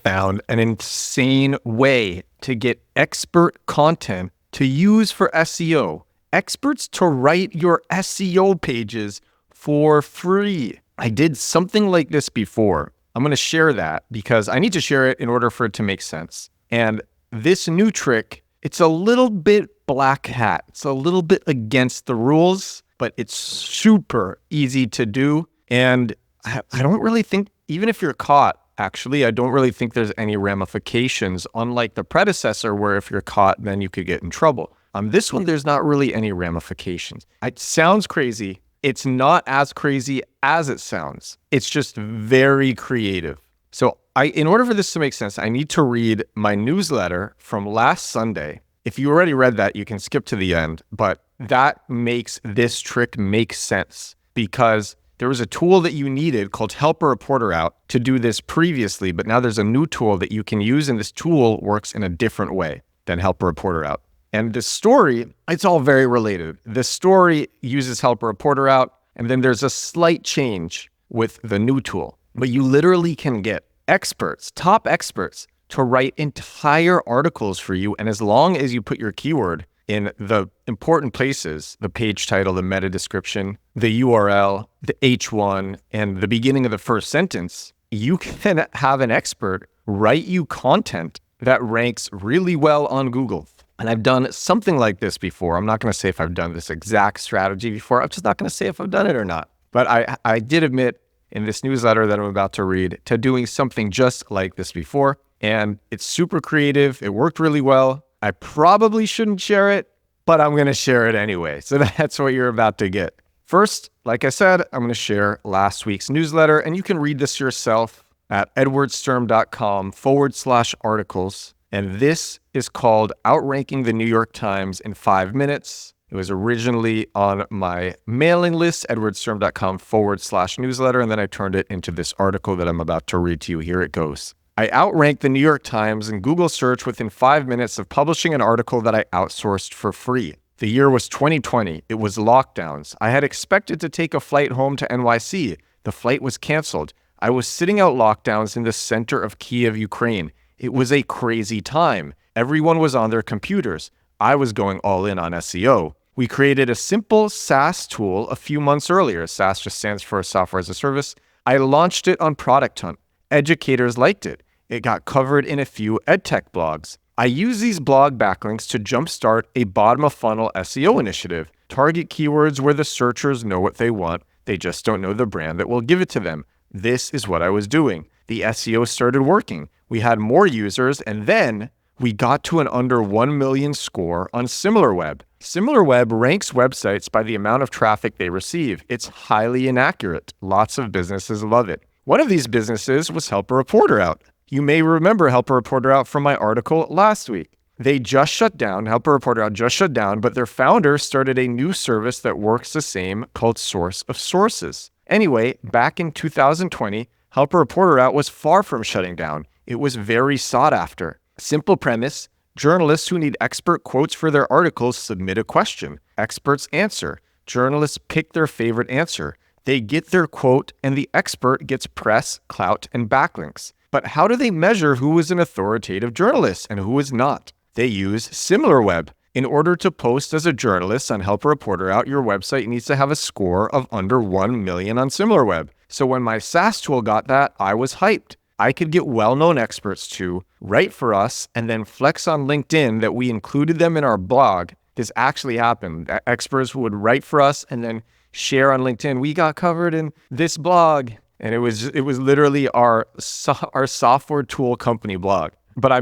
found an insane way to get expert content to use for SEO. Experts to write your SEO pages for free. I did something like this before. I'm going to share that because I need to share it in order for it to make sense. And this new trick, it's a little bit black hat. It's a little bit against the rules, but it's super easy to do. And I don't really think, even if you're caught, actually, I don't really think there's any ramifications, unlike the predecessor where if you're caught, then you could get in trouble. On this one, there's not really any ramifications. It sounds crazy. It's not as crazy as it sounds. It's just very creative. So in order for this to make sense, I need to read my newsletter from last Sunday. If you already read that, you can skip to the end, but that makes this trick make sense because there was a tool that you needed called Help a Reporter Out to do this previously, but now there's a new tool that you can use, and this tool works in a different way than Help a Reporter Out. And the story, it's all very related. The story uses Help a Reporter Out, and then there's a slight change with the new tool. But you literally can get experts, top experts, to write entire articles for you. And as long as you put your keyword in the important places, the page title, the meta description, the URL, the H1, and the beginning of the first sentence, you can have an expert write you content that ranks really well on Google. And I've done something like this before. I'm not going to say if I've done this exact strategy before. I'm just not going to say if I've done it or not. But I did admit in this newsletter that I'm about to read to doing something just like this before. And it's super creative. It worked really well. I probably shouldn't share it, but I'm going to share it anyway. So that's what you're about to get. First, like I said, I'm going to share last week's newsletter, and you can read this yourself at edwardsturm.com/articles. And this is called Outranking the New York Times in 5 minutes. It was originally on my mailing list, edwardsturm.com/newsletter, and then I turned it into this article that I'm about to read to you. Here it goes. I outranked the New York Times in Google search within 5 minutes of publishing an article that I outsourced for free. The year was 2020. It was lockdowns. I had expected to take a flight home to NYC. The flight was canceled. I was sitting out lockdowns in the center of Kiev, Ukraine. It was a crazy time. Everyone was on their computers. I was going all in on SEO. We created a simple SaaS tool a few months earlier. SaaS just stands for Software as a Service. I launched it on Product Hunt. Educators liked it. It got covered in a few edtech blogs. I use these blog backlinks to jumpstart a bottom-of-funnel SEO initiative. Target keywords where the searchers know what they want. They just don't know the brand that will give it to them. This is what I was doing. The SEO started working. We had more users, and then we got to an under 1 million score on SimilarWeb. SimilarWeb ranks websites by the amount of traffic they receive. It's highly inaccurate. Lots of businesses love it. One of these businesses was Help a Reporter Out. You may remember Help a Reporter Out from my article last week. They just shut down, Help a Reporter Out just shut down, but their founder started a new service that works the same called Source of Sources. Anyway, back in 2020, Help a Reporter Out was far from shutting down. It was very sought after. Simple premise, journalists who need expert quotes for their articles submit a question. Experts answer. Journalists pick their favorite answer. They get their quote, and the expert gets press, clout, and backlinks. But how do they measure who is an authoritative journalist and who is not? They use SimilarWeb. In order to post as a journalist on Help a Reporter Out, your website needs to have a score of under 1 million on SimilarWeb. So when my SaaS tool got that, I was hyped. I could get well-known experts to write for us and then flex on LinkedIn that we included them in our blog. This actually happened. Experts would write for us and then share on LinkedIn. We got covered in this blog. And it was literally our software tool company blog. But I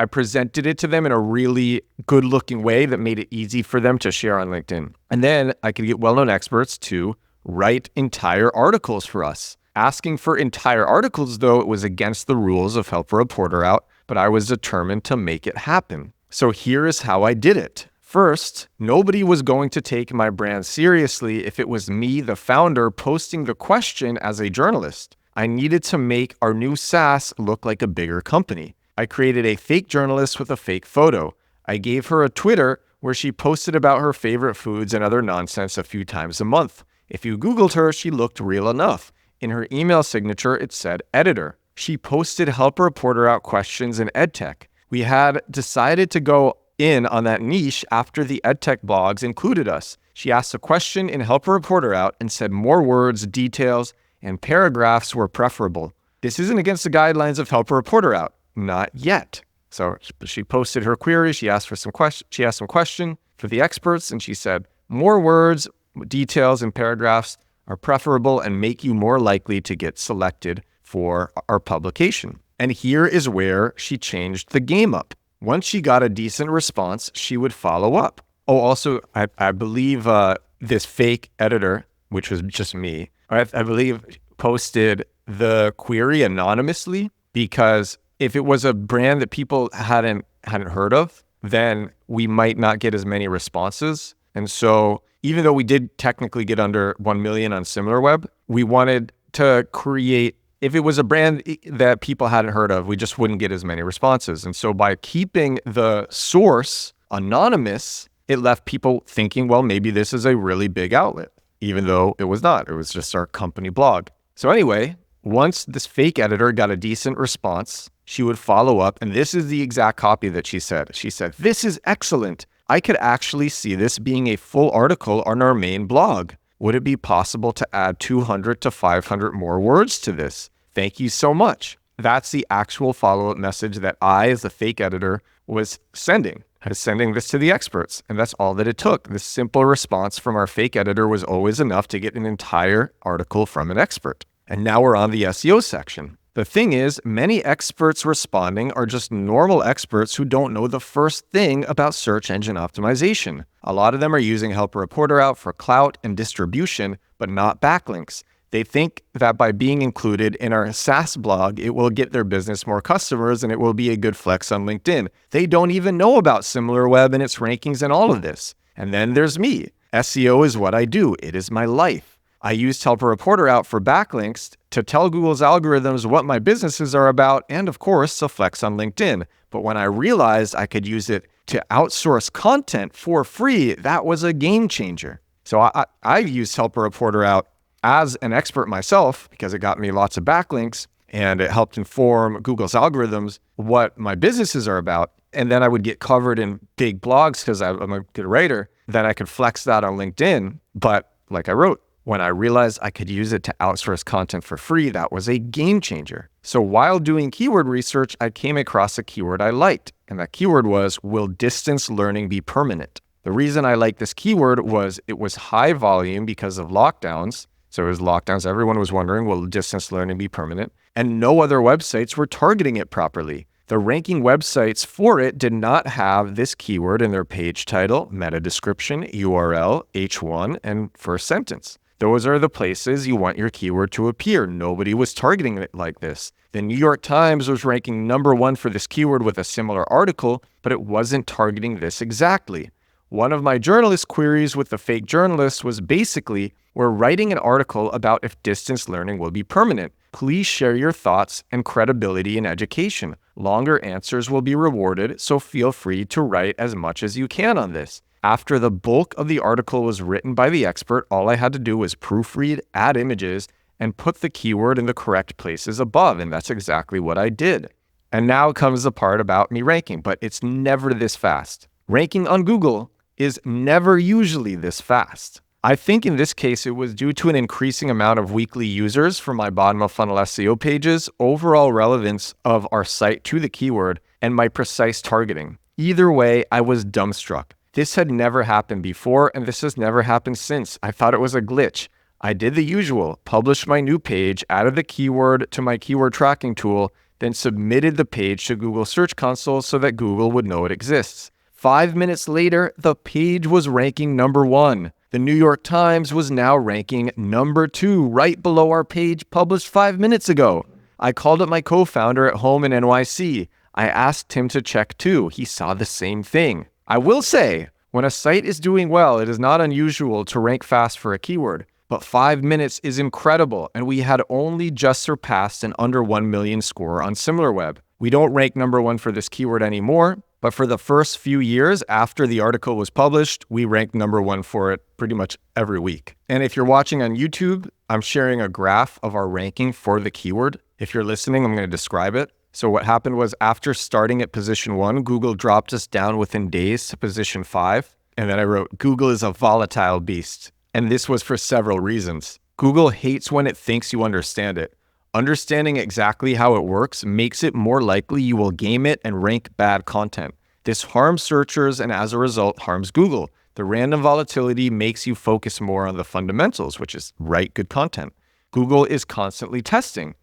presented it to them in a really good looking way that made it easy for them to share on LinkedIn. And then I could get well-known experts to write entire articles for us. Asking for entire articles, though, it was against the rules of Help a Reporter Out, but I was determined to make it happen. So here is how I did it. First, nobody was going to take my brand seriously if it was me, the founder, posting the question as a journalist. I needed to make our new SaaS look like a bigger company. I created a fake journalist with a fake photo. I gave her a Twitter where she posted about her favorite foods and other nonsense a few times a month. If you Googled her, she looked real enough. In her email signature, it said editor. She posted Help a Reporter Out questions in EdTech. We had decided to go in on that niche after the EdTech blogs included us. She asked a question in Help a Reporter Out and said more words, details, and paragraphs were preferable. This isn't against the guidelines of Help a Reporter Out. Not yet. So she posted her query. She asked for some question for the experts, and she said, more words, details, and paragraphs are preferable and make you more likely to get selected for our publication. And here is where she changed the game up. Once she got a decent response, she would follow up. Oh, also, I believe this fake editor, which was just me, I believe posted the query anonymously, because if it was a brand that people hadn't heard of, then we might not get as many responses. And so even though we did technically get under 1 million on SimilarWeb, we wanted to create, if it was a brand that people hadn't heard of, we just wouldn't get as many responses. And so by keeping the source anonymous, it left people thinking, well, maybe this is a really big outlet, even though it was not. It was just our company blog. So anyway, once this fake editor got a decent response, she would follow up. And this is the exact copy that she said. She said, this is excellent. I could actually see this being a full article on our main blog. Would it be possible to add 200 to 500 more words to this? Thank you so much. That's the actual follow-up message that I, as the fake editor, was sending. I was sending this to the experts, and that's all that it took. This simple response from our fake editor was always enough to get an entire article from an expert. And now we're on the SEO section. The thing is, many experts responding are just normal experts who don't know the first thing about search engine optimization. A lot of them are using Help a Reporter Out for clout and distribution, but not backlinks. They think that by being included in our SaaS blog, it will get their business more customers and it will be a good flex on LinkedIn. They don't even know about SimilarWeb and its rankings and all of this. And then there's me. SEO is what I do. It is my life. I used Help a Reporter Out for backlinks to tell Google's algorithms what my businesses are about and, of course, to flex on LinkedIn. But when I realized I could use it to outsource content for free, that was a game changer. So I've used Help a Reporter Out as an expert myself because it got me lots of backlinks and it helped inform Google's algorithms what my businesses are about. And then I would get covered in big blogs because I'm a good writer. Then I could flex that on LinkedIn. But like I wrote, when I realized I could use it to outsource content for free, that was a game changer. So while doing keyword research, I came across a keyword I liked. And that keyword was, will distance learning be permanent? The reason I liked this keyword was it was high volume because of lockdowns. So it was lockdowns. Everyone was wondering, will distance learning be permanent? And no other websites were targeting it properly. The ranking websites for it did not have this keyword in their page title, meta description, URL, H1, and first sentence. Those are the places you want your keyword to appear. Nobody was targeting it like this. The New York Times was ranking #1 for this keyword with a similar article, but it wasn't targeting this exactly. One of my journalist queries with the fake journalist was basically, we're writing an article about if distance learning will be permanent. Please share your thoughts and credibility in education. Longer answers will be rewarded, so feel free to write as much as you can on this. After the bulk of the article was written by the expert, all I had to do was proofread, add images, and put the keyword in the correct places above, and that's exactly what I did. And now comes the part about me ranking, but it's never this fast. Ranking on Google is never usually this fast. I think in this case, it was due to an increasing amount of weekly users for my bottom of funnel SEO pages, overall relevance of our site to the keyword, and my precise targeting. Either way, I was dumbstruck. This had never happened before, and this has never happened since. I thought it was a glitch. I did the usual, published my new page, added the keyword to my keyword tracking tool, then submitted the page to Google Search Console so that Google would know it exists. 5 minutes later, the page was ranking #1. The New York Times was now ranking #2, right below our page published 5 minutes ago. I called up my co-founder at home in NYC. I asked him to check too. He saw the same thing. I will say, when a site is doing well, it is not unusual to rank fast for a keyword, but 5 minutes is incredible, and we had only just surpassed an under 1 million score on SimilarWeb. We don't rank #1 for this keyword anymore, but for the first few years after the article was published, we ranked #1 for it pretty much every week. And if you're watching on YouTube, I'm sharing a graph of our ranking for the keyword. If you're listening, I'm going to describe it. So what happened was after starting at position 1, Google dropped us down within days to position 5. And then I wrote, Google is a volatile beast. And this was for several reasons. Google hates when it thinks you understand it. Understanding exactly how it works makes it more likely you will game it and rank bad content. This harms searchers and as a result harms Google. The random volatility makes you focus more on the fundamentals, which is write good content. Google is constantly testing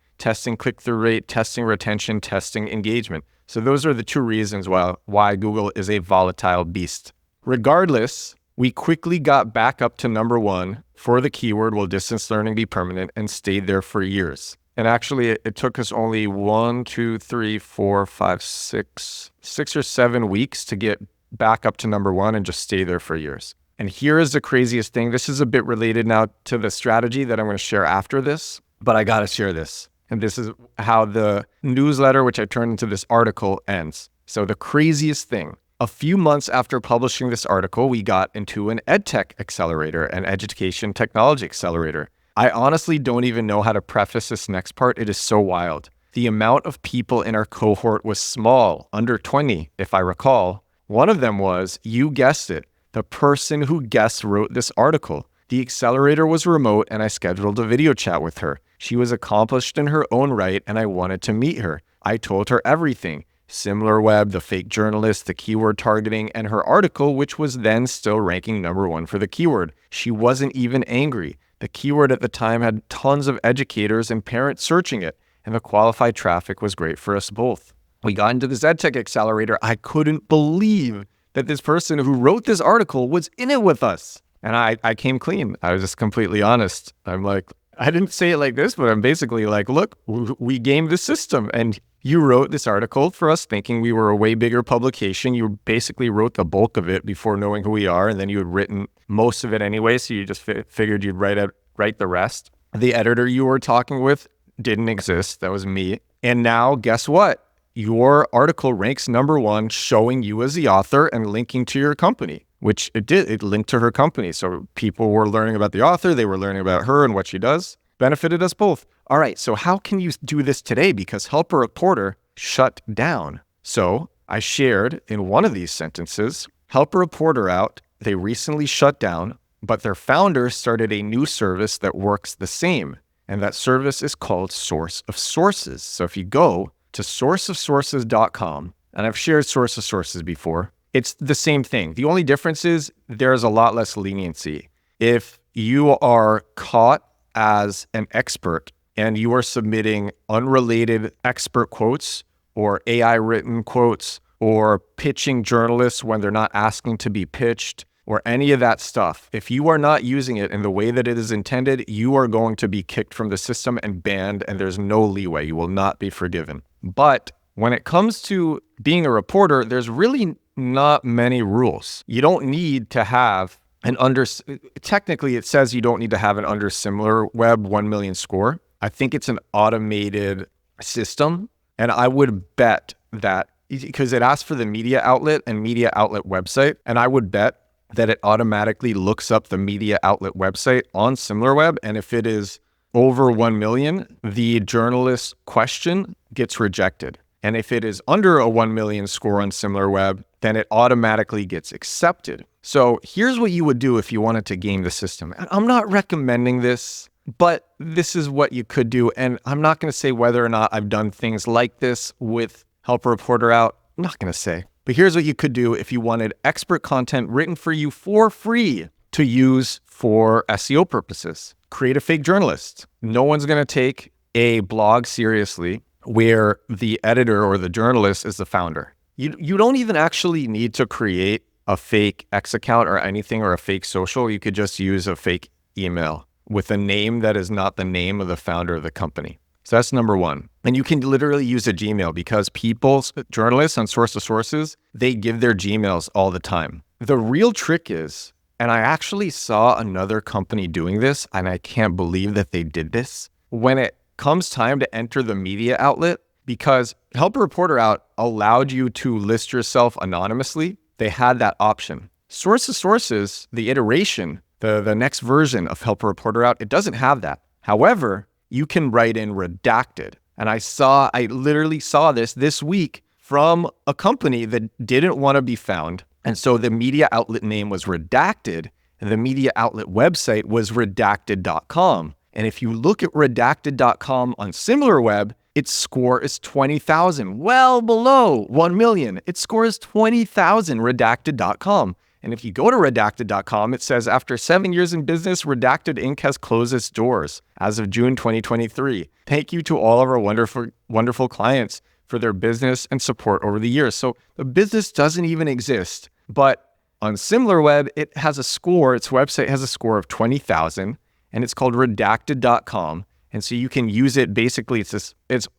click-through rate, testing retention, testing engagement. So those are the two reasons why Google is a volatile beast. Regardless, we quickly got back up to number 1 for the keyword will distance learning be permanent and stayed there for years. And actually, it took us only 6 or 7 weeks to get back up to number 1 and just stay there for years. And here is the craziest thing. This is a bit related now to the strategy that I'm going to share after this, but I got to share this. And this is how the newsletter, which I turned into this article, ends. So the craziest thing, a few months after publishing this article, we got into an EdTech accelerator, an education technology accelerator. I honestly don't even know how to preface this next part. It is so wild. The amount of people in our cohort was small, under 20, if I recall. One of them was, you guessed it, the person who guest wrote this article. The accelerator was remote and I scheduled a video chat with her. She was accomplished in her own right and I wanted to meet her. I told her everything. SimilarWeb, the fake journalist, the keyword targeting, and her article, which was then still ranking number 1 for the keyword. She wasn't even angry. The keyword at the time had tons of educators and parents searching it, and the qualified traffic was great for us both. We got into this EdTech accelerator. I couldn't believe that this person who wrote this article was in it with us. And I came clean. I was just completely honest. I'm like, I didn't say it like this, but I'm basically like, look, we gamed the system and you wrote this article for us thinking we were a way bigger publication. You basically wrote the bulk of it before knowing who we are. And then you had written most of it anyway. So you just figured you'd write the rest. The editor you were talking with didn't exist. That was me. And now guess what? Your article ranks number 1, showing you as the author and linking to your company, which it did. It linked to her company. So people were learning about the author. They were learning about her and what she does. Benefited us both. All right, so how can you do this today? Because Help a Reporter shut down. So I shared in one of these sentences, Help a Reporter out. They recently shut down, but their founder started a new service that works the same. And that service is called Source of Sources. So if you go to sourceofsources.com, and I've shared Source of Sources before, it's the same thing. The only difference is there's a lot less leniency. If you are caught as an expert and you are submitting unrelated expert quotes or AI written quotes or pitching journalists when they're not asking to be pitched or any of that stuff, if you are not using it in the way that it is intended, you are going to be kicked from the system and banned, and there's no leeway. You will not be forgiven. But when it comes to being a reporter, there's really not many rules. You don't need to have technically it says you don't need to have an under SimilarWeb 1 million score. I think it's an automated system. And I would bet that because it asks for the media outlet and media outlet website. And I would bet that it automatically looks up the media outlet website on SimilarWeb. And if it is over 1 million, the journalist question gets rejected. And if it is under a 1 million score on SimilarWeb, then it automatically gets accepted. So here's what you would do if you wanted to game the system. And I'm not recommending this, but this is what you could do. And I'm not going to say whether or not I've done things like this with Help a Reporter Out. I'm not going to say. But here's what you could do if you wanted expert content written for you for free to use for SEO purposes. Create a fake journalist. No one's going to take a blog seriously where the editor or the journalist is the founder. You don't even actually need to create a fake X account or anything or a fake social. You could just use a fake email with a name that is not the name of the founder of the company. So that's number 1. And you can literally use a Gmail because journalists on Source of Sources, they give their Gmails all the time. The real trick is, and I actually saw another company doing this, and I can't believe that they did this. When it comes time to enter the media outlet, because Help a Reporter Out allowed you to list yourself anonymously, they had that option. Source of Sources, the iteration, the next version of Help a Reporter Out, it doesn't have that. However, you can write in redacted. And I literally saw this week from a company that didn't want to be found. And so the media outlet name was redacted and the media outlet website was redacted.com. And if you look at redacted.com on SimilarWeb, its score is 20,000, well below 1 million. Its score is 20,000, redacted.com. And if you go to redacted.com, it says, after 7 years in business, Redacted Inc. has closed its doors as of June 2023. Thank you to all of our wonderful clients for their business and support over the years. So the business doesn't even exist, but on SimilarWeb, it has a score. Its website has a score of 20,000, and it's called redacted.com. And so you can use it. Basically, it's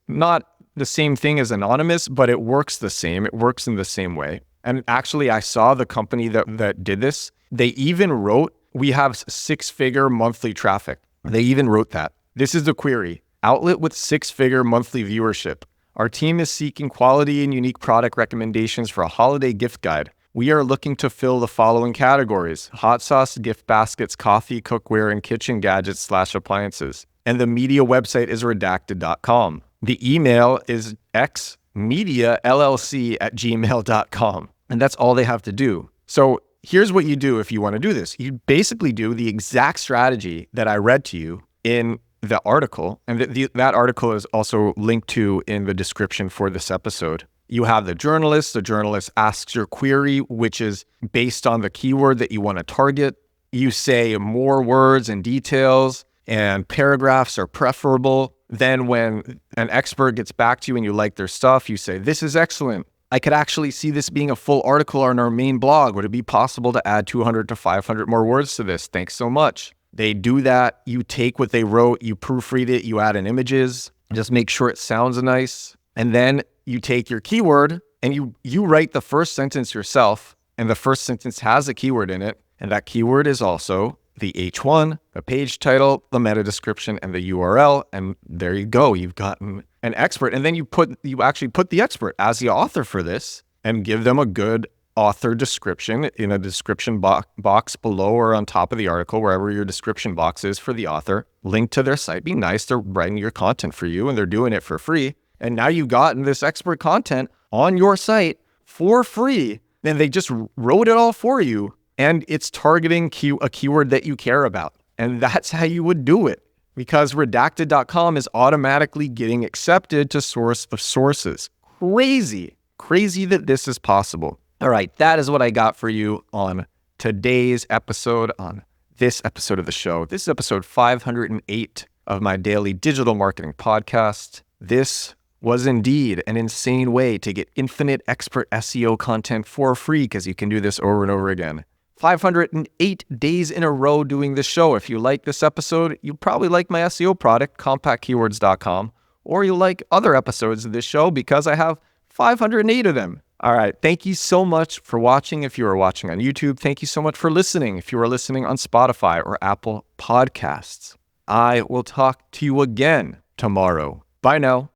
not the same thing as anonymous, but it works the same. It works in the same way. And actually, I saw the company that did this. They even wrote, we have 6-figure monthly traffic. They even wrote that. This is the query. Outlet with 6-figure monthly viewership. Our team is seeking quality and unique product recommendations for a holiday gift guide. We are looking to fill the following categories: hot sauce, gift baskets, coffee, cookware, and kitchen gadgets / appliances. And the media website is redacted.com. The email is xmediallc@gmail.com. And that's all they have to do. So here's what you do if you want to do this. You basically do the exact strategy that I read to you in the article. And that article is also linked to in the description for this episode. You have the journalist. The journalist asks your query, which is based on the keyword that you want to target. You say more words and details, and paragraphs are preferable. Then when an expert gets back to you and you like their stuff, you say, this is excellent. I could actually see this being a full article on our main blog. Would it be possible to add 200 to 500 more words to this? Thanks so much. They do that. You take what they wrote, you proofread it, you add in images, just make sure it sounds nice. And then you take your keyword and you write the first sentence yourself. And the first sentence has a keyword in it. And that keyword is also the H1, the page title, the meta description, and the URL. And there you go. You've gotten an expert. And then you actually put the expert as the author for this and give them a good author description in a description box below or on top of the article, wherever your description box is for the author. Link to their site. Be nice. They're writing your content for you and they're doing it for free. And now you've gotten this expert content on your site for free. And they just wrote it all for you. And it's targeting a keyword that you care about. And that's how you would do it, because redacted.com is automatically getting accepted to source of sources. Crazy that this is possible. All right, that is what I got for you on today's episode, on this episode of the show. This is episode 508 of my daily digital marketing podcast. This was indeed an insane way to get infinite expert SEO content for free, because you can do this over and over again. 508 days in a row doing this show. If you like this episode, you probably like my SEO product, compactkeywords.com, or you like other episodes of this show because I have 508 of them. All right. Thank you so much for watching. If you are watching on YouTube, thank you so much for listening. If you are listening on Spotify or Apple Podcasts, I will talk to you again tomorrow. Bye now.